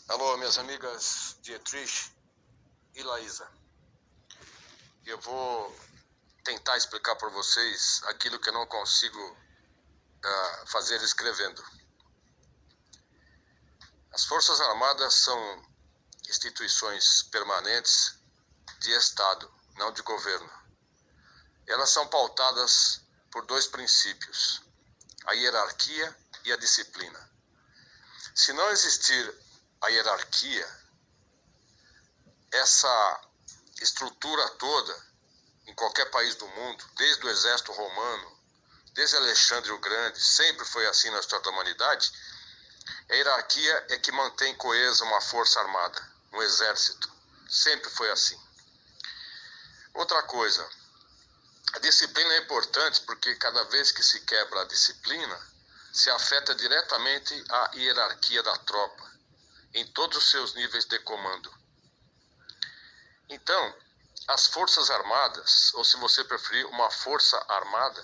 Alô, minhas amigas Dietrich e Laísa. Eu vou tentar explicar para vocês aquilo que eu não consigo fazer escrevendo. As Forças Armadas são instituições permanentes de Estado, não de governo. Elas são pautadas por dois princípios: a hierarquia e a disciplina. Se não existir a hierarquia, essa estrutura toda, em qualquer país do mundo, desde o exército romano, desde Alexandre o Grande, sempre foi assim na história da humanidade. A hierarquia é que mantém coesa uma força armada, um exército. Sempre foi assim. Outra coisa, a disciplina é importante porque cada vez que se quebra a disciplina, se afeta diretamente a hierarquia da tropa, em todos os seus níveis de comando. Então, as Forças Armadas, ou se você preferir, uma força armada,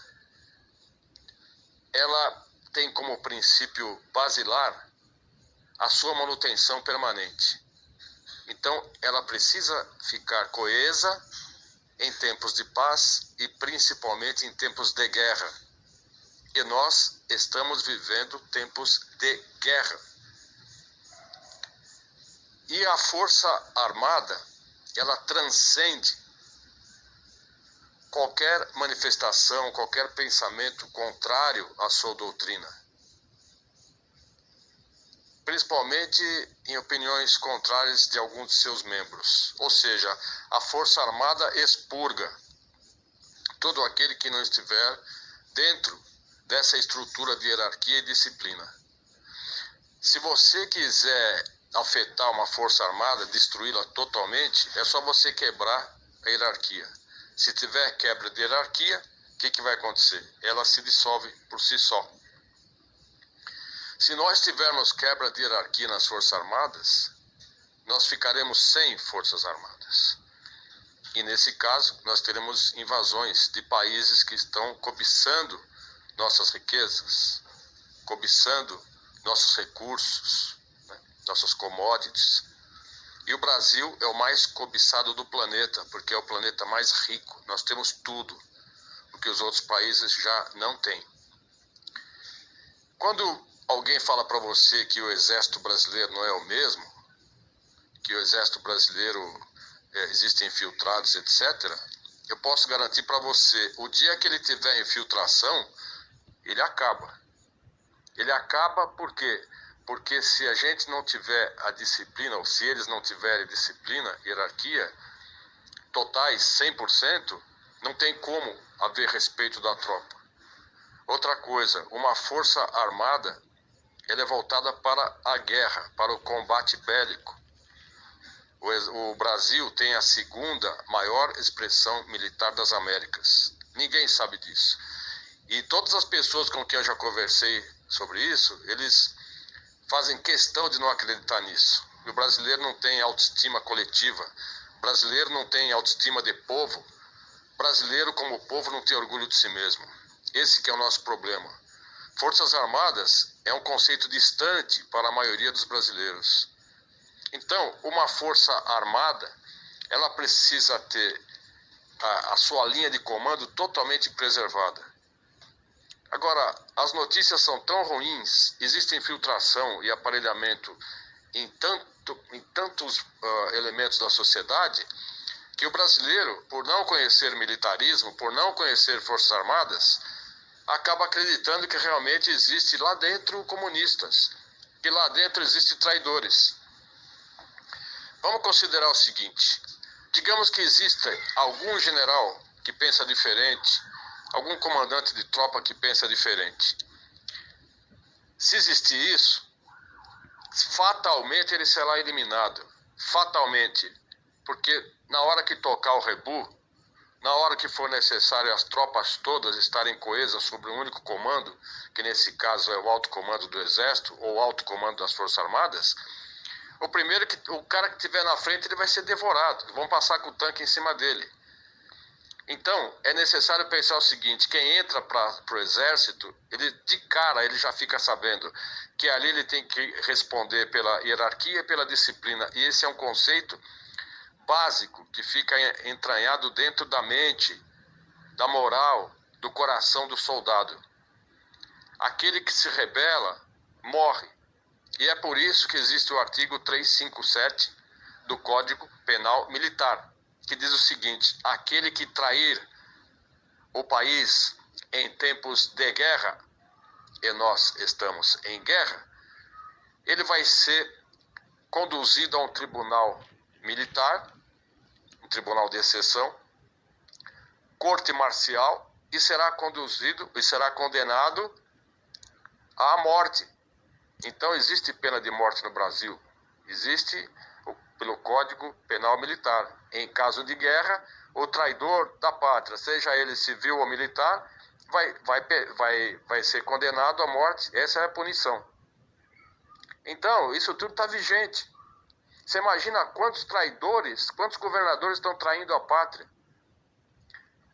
ela tem como princípio basilar a sua manutenção permanente. Então, ela precisa ficar coesa em tempos de paz e principalmente em tempos de guerra. E nós estamos vivendo tempos de guerra. E a Força Armada, ela transcende qualquer manifestação, qualquer pensamento contrário à sua doutrina. Principalmente em opiniões contrárias de alguns de seus membros. Ou seja, a Força Armada expurga todo aquele que não estiver dentro dessa estrutura de hierarquia e disciplina. Se você quiser afetar uma Força Armada, destruí-la totalmente, é só você quebrar a hierarquia. Se tiver quebra de hierarquia, o que vai acontecer? Ela se dissolve por si só. Se nós tivermos quebra de hierarquia nas Forças Armadas, nós ficaremos sem Forças Armadas. E nesse caso, nós teremos invasões de países que estão cobiçando nossas riquezas, cobiçando nossos recursos, nossas commodities. E o Brasil é o mais cobiçado do planeta, porque é o planeta mais rico. Nós temos tudo, o que os outros países já não têm. Quando alguém fala para você que o exército brasileiro não é o mesmo, que o exército brasileiro existem infiltrados, etc., eu posso garantir para você, o dia que ele tiver infiltração, ele acaba. Ele acaba por quê? Porque se a gente não tiver a disciplina, ou se eles não tiverem disciplina, hierarquia, totais 100%, não tem como haver respeito da tropa. Outra coisa, uma força armada, ela é voltada para a guerra, para o combate bélico. O Brasil tem a segunda maior expressão militar das Américas. Ninguém sabe disso. E todas as pessoas com quem eu já conversei sobre isso, eles fazem questão de não acreditar nisso. O brasileiro não tem autoestima coletiva. O brasileiro não tem autoestima de povo. O brasileiro, como povo, não tem orgulho de si mesmo. Esse que é o nosso problema. Forças Armadas é um conceito distante para a maioria dos brasileiros. Então, uma força armada, ela precisa ter a sua linha de comando totalmente preservada. Agora, as notícias são tão ruins, existe infiltração e aparelhamento em tantos elementos da sociedade, que o brasileiro, por não conhecer militarismo, por não conhecer Forças Armadas, acaba acreditando que realmente existe lá dentro comunistas, que lá dentro existem traidores. Vamos considerar o seguinte: digamos que exista algum general que pensa diferente, algum comandante de tropa que pensa diferente. Se existir isso, fatalmente ele será eliminado. Fatalmente. Porque na hora que tocar o rebu, na hora que for necessário as tropas todas estarem coesas sobre um único comando, que nesse caso é o alto comando do Exército ou o alto comando das Forças Armadas, o cara que estiver na frente, ele vai ser devorado. Vão passar com o tanque em cima dele. Então, é necessário pensar o seguinte: quem entra para o exército, ele de cara ele já fica sabendo que ali ele tem que responder pela hierarquia e pela disciplina. E esse é um conceito básico que fica entranhado dentro da mente, da moral, do coração do soldado. Aquele que se rebela morre. E é por isso que existe o artigo 357 do Código Penal Militar, que diz o seguinte: aquele que trair o país em tempos de guerra, e nós estamos em guerra, ele vai ser conduzido a um tribunal militar, um tribunal de exceção, corte marcial, e será conduzido e será condenado à morte. Então existe pena de morte no Brasil, existe pelo Código Penal Militar. Em caso de guerra, o traidor da pátria, seja ele civil ou militar, vai ser condenado à morte. Essa é a punição. Então, isso tudo está vigente. Você imagina quantos traidores, quantos governadores estão traindo a pátria?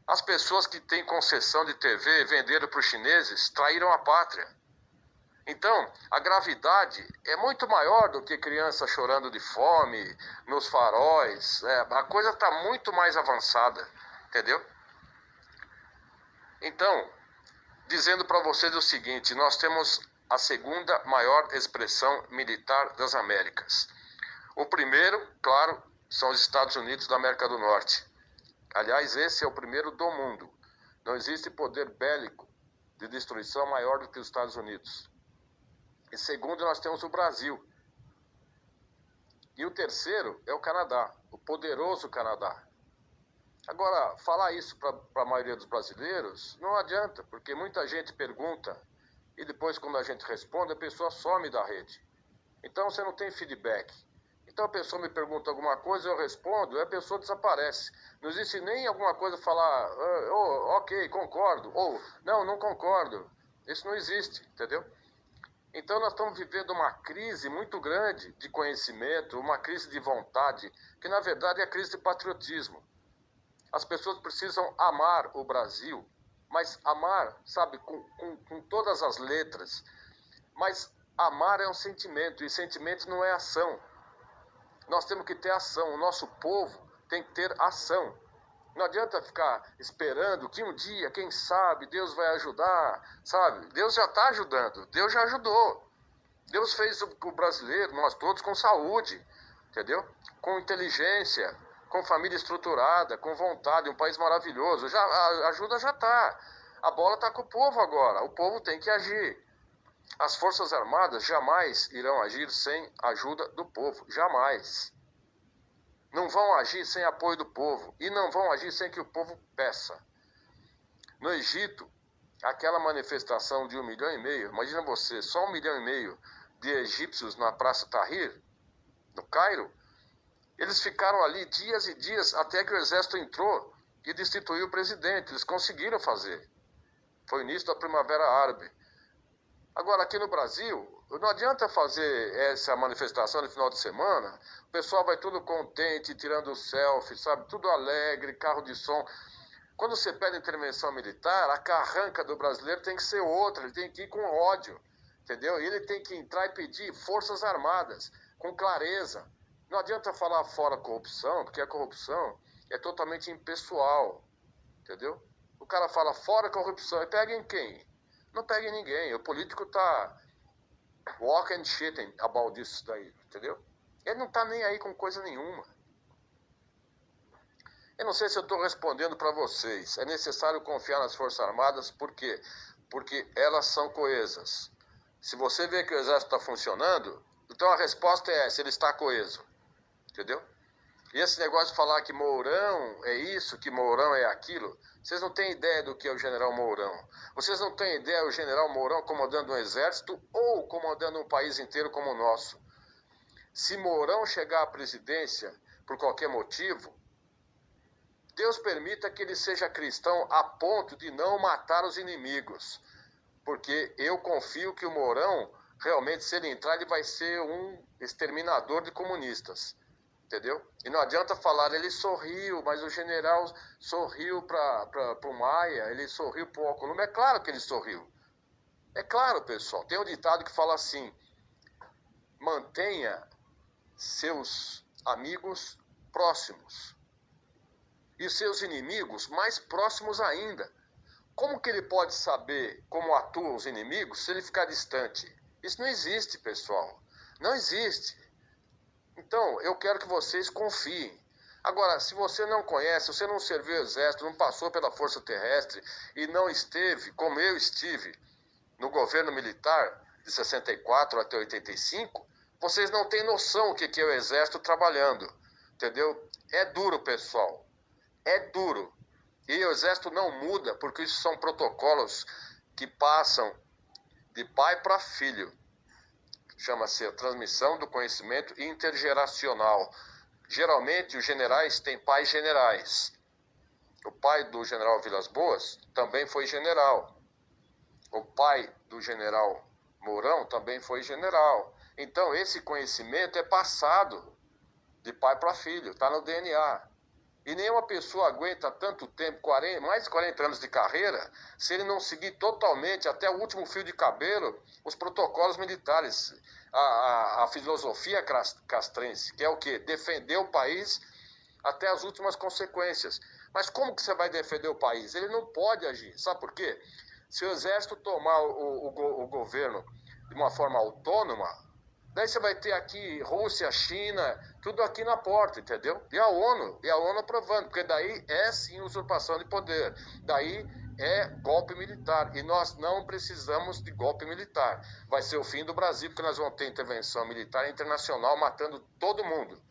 As pessoas que têm concessão de TV, venderam para os chineses, traíram a pátria. Então, a gravidade é muito maior do que criança chorando de fome, nos faróis. A coisa está muito mais avançada, entendeu? Então, dizendo para vocês o seguinte: nós temos a segunda maior expressão militar das Américas. O primeiro, claro, são os Estados Unidos da América do Norte. Aliás, esse é o primeiro do mundo. Não existe poder bélico de destruição maior do que os Estados Unidos. E segundo, nós temos o Brasil. E o terceiro é o Canadá, o poderoso Canadá. Agora, falar isso para a maioria dos brasileiros não adianta, porque muita gente pergunta e depois, quando a gente responde, a pessoa some da rede. Então, você não tem feedback. Então, a pessoa me pergunta alguma coisa, eu respondo, e a pessoa desaparece. Não existe nem alguma coisa falar, ok, concordo, ou não concordo. Isso não existe, entendeu? Então nós estamos vivendo uma crise muito grande de conhecimento, uma crise de vontade, que na verdade é a crise de patriotismo. As pessoas precisam amar o Brasil, mas amar, sabe, com todas as letras. Mas amar é um sentimento, e sentimento não é ação. Nós temos que ter ação, o nosso povo tem que ter ação. Não adianta ficar esperando que um dia, quem sabe, Deus vai ajudar, sabe? Deus já está ajudando, Deus já ajudou. Deus fez o brasileiro, nós todos, com saúde, entendeu? Com inteligência, com família estruturada, com vontade, um país maravilhoso. A ajuda já está. A bola está com o povo agora, o povo tem que agir. As Forças Armadas jamais irão agir sem a ajuda do povo, jamais. Não vão agir sem apoio do povo e não vão agir sem que o povo peça. No Egito, aquela manifestação de 1,5 milhão, imagina você, só 1,5 milhão de egípcios na Praça Tahrir, no Cairo, eles ficaram ali dias e dias até que o exército entrou e destituiu o presidente. Eles conseguiram fazer. Foi o início da Primavera Árabe. Agora, aqui no Brasil, não adianta fazer essa manifestação no final de semana, o pessoal vai tudo contente, tirando selfie, sabe? Tudo alegre, carro de som. Quando você pede intervenção militar, a carranca do brasileiro tem que ser outra, ele tem que ir com ódio, entendeu? E ele tem que entrar e pedir forças armadas, com clareza. Não adianta falar fora corrupção, porque a corrupção é totalmente impessoal, entendeu? O cara fala fora corrupção, e pega em quem? Não pega em ninguém. O político tá walk and shitting about this daí, entendeu? Ele não tá nem aí com coisa nenhuma. Eu não sei se eu estou respondendo para vocês. É necessário confiar nas Forças Armadas, por quê? Porque elas são coesas. Se você vê que o exército está funcionando, então a resposta é essa, ele está coeso. Entendeu? E esse negócio de falar que Mourão é isso, que Mourão é aquilo, vocês não têm ideia do que é o general Mourão. Vocês não têm ideia do general Mourão comandando um exército ou comandando um país inteiro como o nosso. Se Mourão chegar à presidência por qualquer motivo, Deus permita que ele seja cristão a ponto de não matar os inimigos. Porque eu confio que o Mourão, realmente, se ele entrar, ele vai ser um exterminador de comunistas. entendeu? E não adianta falar, ele sorriu, mas o general sorriu para o Maia, ele sorriu para o Alcolumbre. É claro que ele sorriu. É claro, pessoal. Tem um ditado que fala assim: mantenha seus amigos próximos e seus inimigos mais próximos ainda. Como que ele pode saber como atuam os inimigos se ele ficar distante? Isso não existe, pessoal. Não existe. Então, eu quero que vocês confiem. Agora, se você não conhece, você não serviu o exército, não passou pela força terrestre e não esteve, como eu estive, no governo militar de 64 até 85, vocês não têm noção o que é o exército trabalhando, entendeu? É duro, pessoal. É duro. E o exército não muda, porque isso são protocolos que passam de pai para filho. Chama-se a transmissão do conhecimento intergeracional. Geralmente, os generais têm pais generais. O pai do general Vilas Boas também foi general. O pai do general Mourão também foi general. Então, esse conhecimento é passado de pai para filho, está no DNA. E nenhuma pessoa aguenta tanto tempo, mais de 40 anos de carreira, se ele não seguir totalmente, até o último fio de cabelo, os protocolos militares, a filosofia castrense, que é o quê? Defender o país até as últimas consequências. Mas como que você vai defender o país? Ele não pode agir. Sabe por quê? Se o exército tomar o governo de uma forma autônoma, daí você vai ter aqui Rússia, China, tudo aqui na porta, entendeu? E a ONU aprovando, porque daí é sim usurpação de poder, daí é golpe militar, e nós não precisamos de golpe militar. Vai ser o fim do Brasil, porque nós vamos ter intervenção militar internacional matando todo mundo.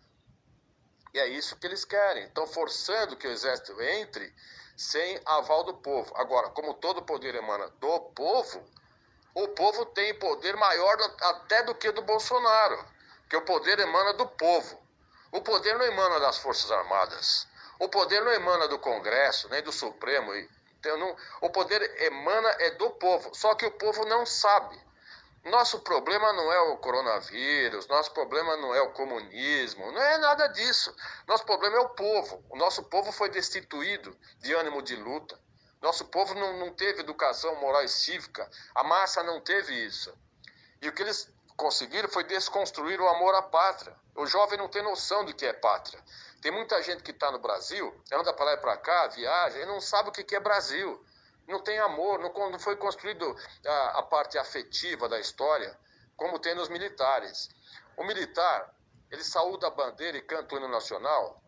E é isso que eles querem, estão forçando que o exército entre sem aval do povo. Agora, como todo poder emana do povo, o povo tem poder maior até do que do Bolsonaro, que o poder emana do povo. O poder não emana das Forças Armadas. O poder não emana do Congresso, nem do Supremo. Então, não, o poder emana é do povo, só que o povo não sabe. Nosso problema não é o coronavírus, nosso problema não é o comunismo, não é nada disso. Nosso problema é o povo. O nosso povo foi destituído de ânimo de luta. Nosso povo não teve educação moral e cívica. A massa não teve isso. E o que eles conseguiram foi desconstruir o amor à pátria. O jovem não tem noção do que é pátria. Tem muita gente que está no Brasil, anda para lá e para cá, viaja, e não sabe o que é Brasil. Não tem amor, não foi construído a parte afetiva da história, como tem nos militares. O militar, ele saúda a bandeira e canta o hino nacional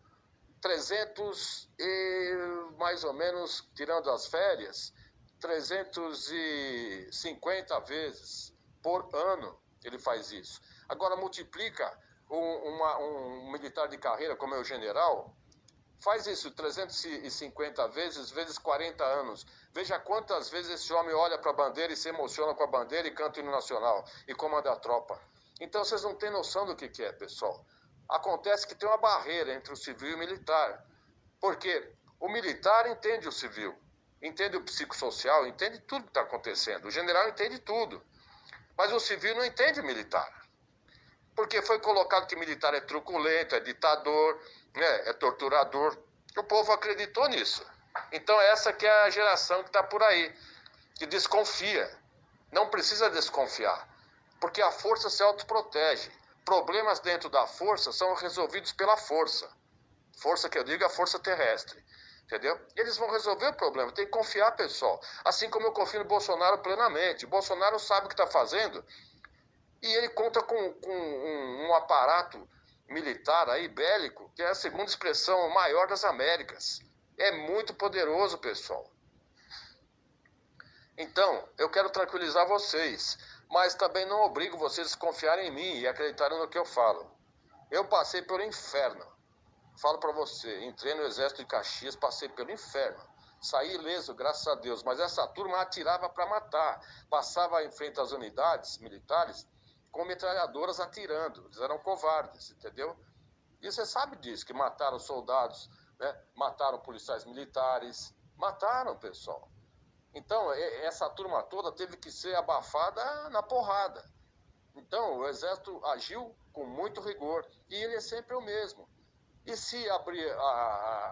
300 e, mais ou menos, tirando as férias, 350 vezes por ano ele faz isso. Agora multiplica um militar de carreira como é o general, faz isso 350 vezes 40 anos. Veja quantas vezes esse homem olha para a bandeira e se emociona com a bandeira e canta o hino nacional e comanda a tropa. Então vocês não têm noção do que é, pessoal. Acontece que tem uma barreira entre o civil e o militar. Porque o militar entende o civil, entende o psicossocial, entende tudo que está acontecendo. O general entende tudo. Mas o civil não entende o militar. Porque foi colocado que militar é truculento, é ditador, né, é torturador. O povo acreditou nisso. Então essa que é a geração que está por aí, que desconfia. Não precisa desconfiar, porque a força se autoprotege. Problemas dentro da força são resolvidos pela força. Força que eu digo é a força terrestre. Entendeu? Eles vão resolver o problema. Tem que confiar, pessoal. Assim como eu confio no Bolsonaro plenamente. O Bolsonaro sabe o que está fazendo. E ele conta com um aparato militar aí, bélico, que é a segunda expressão maior das Américas. É muito poderoso, pessoal. Então, eu quero tranquilizar vocês, mas também não obrigo vocês a confiarem em mim e acreditarem no que eu falo. Eu passei pelo inferno. Falo para você, entrei no exército de Caxias, passei pelo inferno. Saí ileso, graças a Deus, mas essa turma atirava para matar. Passava em frente às unidades militares com metralhadoras atirando. Eles eram covardes, entendeu? E você sabe disso, que mataram soldados, né? Mataram policiais militares, mataram, pessoal. Então, essa turma toda teve que ser abafada na porrada. Então, o exército agiu com muito rigor, e ele é sempre o mesmo. E se abrir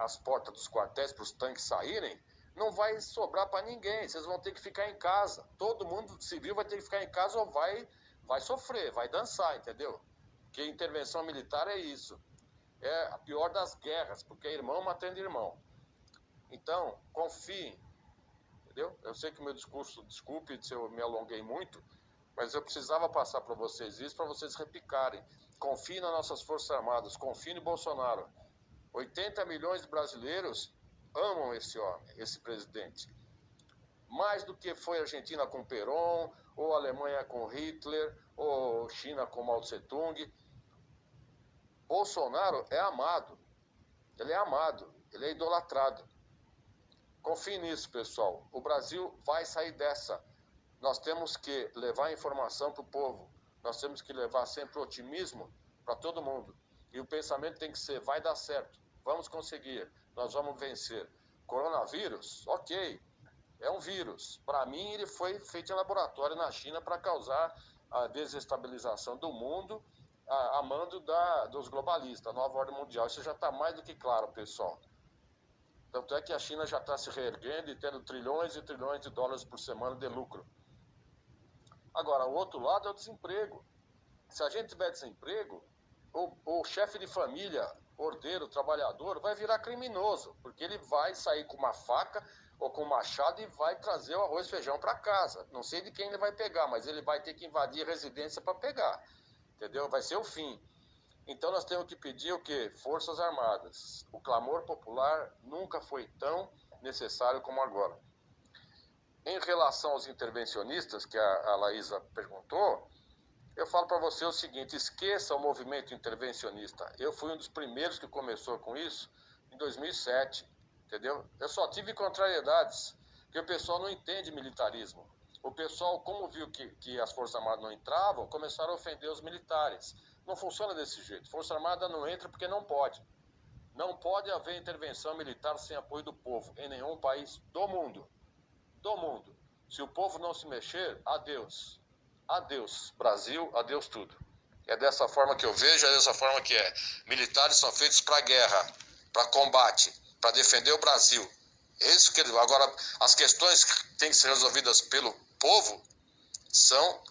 as portas dos quartéis para os tanques saírem, não vai sobrar para ninguém. Vocês vão ter que ficar em casa. Todo mundo civil vai ter que ficar em casa ou vai sofrer, vai dançar, entendeu? Porque intervenção militar é isso. É a pior das guerras, porque é irmão matando irmão. Então, confiem, entendeu? Eu sei que meu discurso, desculpe se eu me alonguei muito, mas eu precisava passar para vocês isso, para vocês repicarem. Confiem nas nossas Forças Armadas, confiem no Bolsonaro. 80 milhões de brasileiros amam esse homem, esse presidente. Mais do que foi a Argentina com Perón, ou a Alemanha com Hitler, ou China com Mao Tse-tung. Bolsonaro é amado. Ele é amado, ele é idolatrado. Confie nisso, pessoal. O Brasil vai sair dessa. Nós temos que levar informação para o povo. Nós temos que levar sempre otimismo para todo mundo. E o pensamento tem que ser, vai dar certo. Vamos conseguir. Nós vamos vencer. Coronavírus, ok. É um vírus. Para mim, ele foi feito em laboratório na China para causar a desestabilização do mundo a mando dos globalistas, a nova ordem mundial. Isso já está mais do que claro, pessoal. Tanto é que a China já está se reerguendo e tendo trilhões e trilhões de dólares por semana de lucro. Agora, o outro lado é o desemprego. Se a gente tiver desemprego, o chefe de família, ordeiro, trabalhador, vai virar criminoso, porque ele vai sair com uma faca ou com um machado e vai trazer o arroz e feijão para casa. Não sei de quem ele vai pegar, mas ele vai ter que invadir a residência para pegar. Entendeu? Vai ser o fim. Então nós temos que pedir o quê? Forças Armadas. O clamor popular nunca foi tão necessário como agora. Em relação aos intervencionistas, que a Laísa perguntou, eu falo para você o seguinte, esqueça o movimento intervencionista. Eu fui um dos primeiros que começou com isso em 2007, entendeu? Eu só tive contrariedades, porque o pessoal não entende militarismo. O pessoal, como viu que as Forças Armadas não entravam, começaram a ofender os militares. Não funciona desse jeito. Força Armada não entra porque não pode. Não pode haver intervenção militar sem apoio do povo, em nenhum país do mundo. Do mundo. Se o povo não se mexer, adeus. Adeus, Brasil, adeus tudo. É dessa forma que eu vejo, é dessa forma que é. Militares são feitos para guerra, para combate, para defender o Brasil. Isso que agora, as questões que têm que ser resolvidas pelo povo são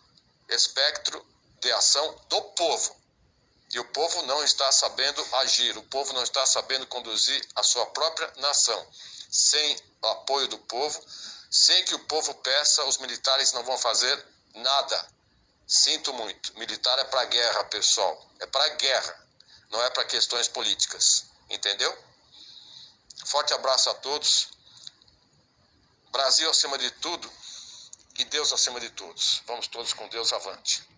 espectro de ação do povo. E o povo não está sabendo agir, o povo não está sabendo conduzir a sua própria nação. Sem o apoio do povo, sem que o povo peça, os militares não vão fazer nada. Sinto muito, militar é para guerra, pessoal. É para guerra, não é para questões políticas. Entendeu? Forte abraço a todos. Brasil acima de tudo e Deus acima de todos. Vamos todos com Deus avante.